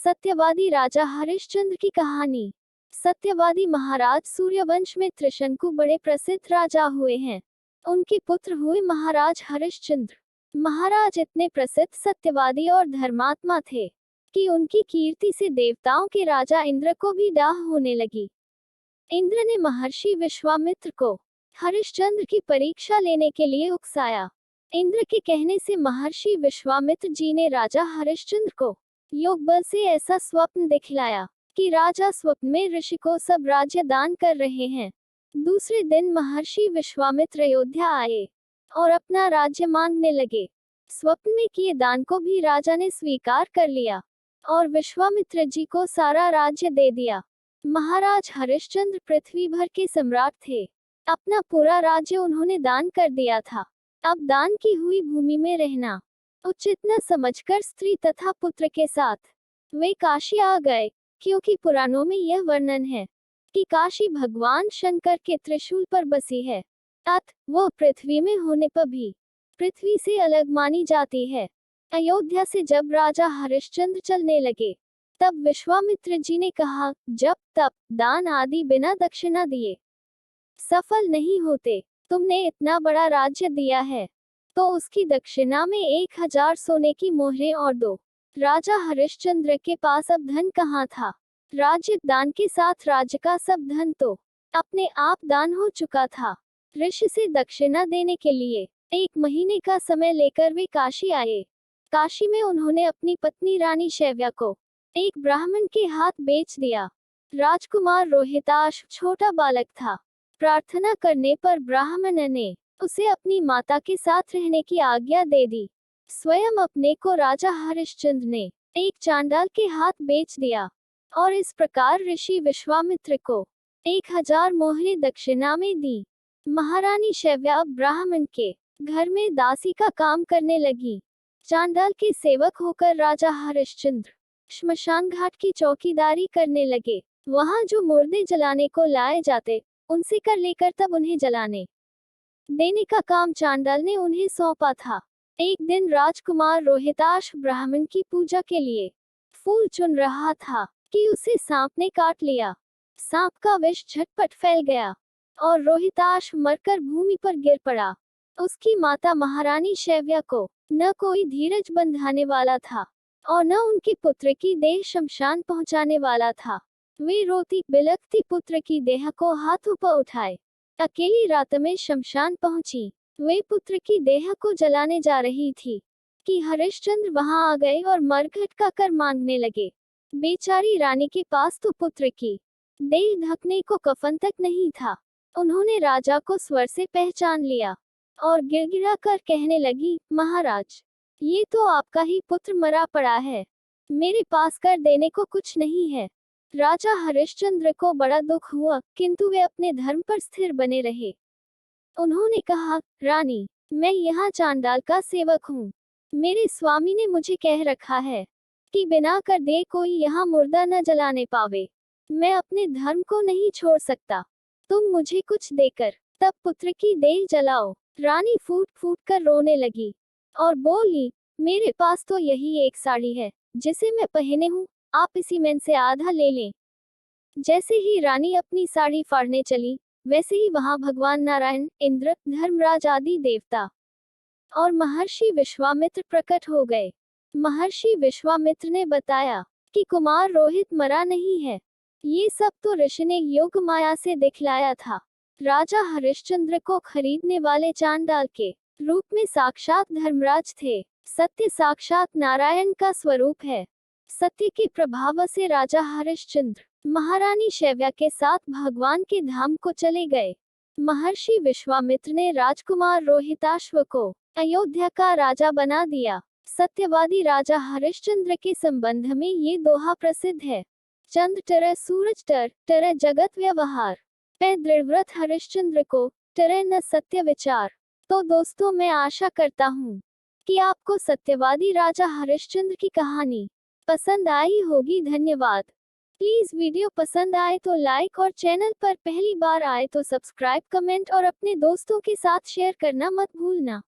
सत्यवादी राजा हरिश्चंद्र की कहानी। सत्यवादी महाराज सूर्यवंश में त्रिशंकु बड़े प्रसिद्ध राजा हुए हैं। उनके पुत्र हुए महाराज हरिश्चंद्र। महाराज इतने प्रसिद्ध सत्यवादी और धर्मात्मा थे कि उनकी कीर्ति से देवताओं के राजा इंद्र को भी डाह होने लगी। इंद्र ने महर्षि विश्वामित्र को हरिश्चंद्र की परीक्षा लेने के लिए उकसाया। इंद्र के कहने से महर्षि विश्वामित्र जी ने राजा हरिश्चंद्र को योग बल से ऐसा स्वप्न दिखलाया कि राजा स्वप्न में ऋषि को सब राज्य दान कर रहे हैं। दूसरे दिन महर्षि विश्वामित्र अयोध्या आए और अपना राज्य मांगने लगे। स्वप्न में किए दान को भी राजा ने स्वीकार कर लिया और विश्वामित्र जी को सारा राज्य दे दिया। महाराज हरिश्चंद्र पृथ्वी भर के सम्राट थे। अपना पूरा राज्य उन्होंने दान कर दिया था। अब दान की हुई भूमि में रहना उचित न समझकर स्त्री तथा पुत्र के साथ वे काशी आ गए, क्योंकि पुराणों में यह वर्णन है कि काशी भगवान शंकर के त्रिशूल पर बसी है। वह पृथ्वी में होने पर भी पृथ्वी से अलग मानी जाती है। अयोध्या से जब राजा हरिश्चंद्र चलने लगे तब विश्वामित्र जी ने कहा, जब तप दान आदि बिना दक्षिणा दिए सफल नहीं होते। तुमने इतना बड़ा राज्य दिया है तो उसकी दक्षिणा में 1000 सोने की मोहरें और दो। राजा हरिश्चंद्र के पास अब धन कहाँ था। राज्य दान के साथ राज्य का सब धन तो अपने आप दान हो चुका था। ऋषि से दक्षिणा देने के लिए 1 महीने का समय लेकर वे काशी आए। काशी में उन्होंने अपनी पत्नी रानी शैव्या को एक ब्राह्मण के हाथ बेच दिया। राजकुमार रोहिताश छोटा बालक था। प्रार्थना करने पर ब्राह्मण ने उसे अपनी माता के साथ रहने की आज्ञा दे दी। स्वयं अपने को राजा हरिश्चंद्र ने एक चांडाल के हाथ बेच दिया और इस प्रकार ऋषि विश्वामित्र को 1000 मोहरें दक्षिणा में दी। महारानी शैव्या अब ब्राह्मण के घर में दासी का काम करने लगी। चांडाल के सेवक होकर राजा हरिश्चंद्र श्मशान घाट की चौकीदारी करने लगे। वहां जो मुर्दे जलाने को लाए जाते उनसे कर लेकर तब उन्हें जलाने देने का काम चांडाल ने उन्हें सौंपा था। एक दिन राजकुमार रोहिताश ब्राह्मण की पूजा के लिए फूल चुन रहा था कि उसे सांप ने काट लिया। सांप का विष झटपट फैल गया और रोहिताश मरकर भूमि पर गिर पड़ा। उसकी माता महारानी शैव्या को न कोई धीरज बंधाने वाला था और न उनके पुत्र की देह शमशान पहुंचाने वाला था। वे रोती बिलखती पुत्र की देह को हाथों पर उठाए अकेली रात में शमशान पहुंची। वे पुत्र की देह को जलाने जा रही थी कि हरिश्चंद्र वहां आ गए और मरघट का कर मांगने लगे। बेचारी रानी के पास तो पुत्र की देह ढकने को कफन तक नहीं था। उन्होंने राजा को स्वर से पहचान लिया और गिड़गिड़ा कर कहने लगी, महाराज, ये तो आपका ही पुत्र मरा पड़ा है, मेरे पास कर देने को कुछ नहीं है। राजा हरिश्चंद्र को बड़ा दुख हुआ, किंतु वे अपने धर्म पर स्थिर बने रहे। उन्होंने कहा, रानी, मैं यहाँ चांडाल का सेवक हूँ। मेरे स्वामी ने मुझे कह रखा है कि बिना कर दे कोई यहाँ मुर्दा न जलाने पावे। मैं अपने धर्म को नहीं छोड़ सकता। तुम मुझे कुछ देकर तब पुत्र की देह जलाओ। रानी फूट फूट कर रोने लगी और बोली, मेरे पास तो यही एक साड़ी है जिसे मैं पहने हूँ, आप इसी में से आधा ले लें। जैसे ही रानी अपनी साड़ी फाड़ने चली वैसे ही वहां भगवान नारायण, इंद्र, धर्मराज आदि देवता और महर्षि विश्वामित्र प्रकट हो गए। महर्षि विश्वामित्र ने बताया कि कुमार रोहित मरा नहीं है। ये सब तो ऋषि ने योग माया से दिखलाया था। राजा हरिश्चंद्र को खरीदने वाले चांडाल के रूप में साक्षात धर्मराज थे। सत्य साक्षात नारायण का स्वरूप है। सत्य के प्रभाव से राजा हरिश्चंद्र महारानी शैव्या के साथ भगवान के धाम को चले गए। महर्षि विश्वामित्र ने राजकुमार रोहिताश्व को अयोध्या का राजा बना दिया। सत्यवादी राजा हरिश्चंद्र के संबंध में ये दोहा प्रसिद्ध है, चंद्र टर सूरज टर, टर जगत व्यवहार, पै दृढ़व्रत हरिश्चंद्र को टर न सत्य विचार। तो दोस्तों, मैं आशा करता हूँ कि आपको सत्यवादी राजा हरिश्चंद्र की कहानी पसंद आई होगी। धन्यवाद। प्लीज वीडियो पसंद आए तो लाइक और चैनल पर पहली बार आए तो सब्सक्राइब, कमेंट और अपने दोस्तों के साथ शेयर करना मत भूलना।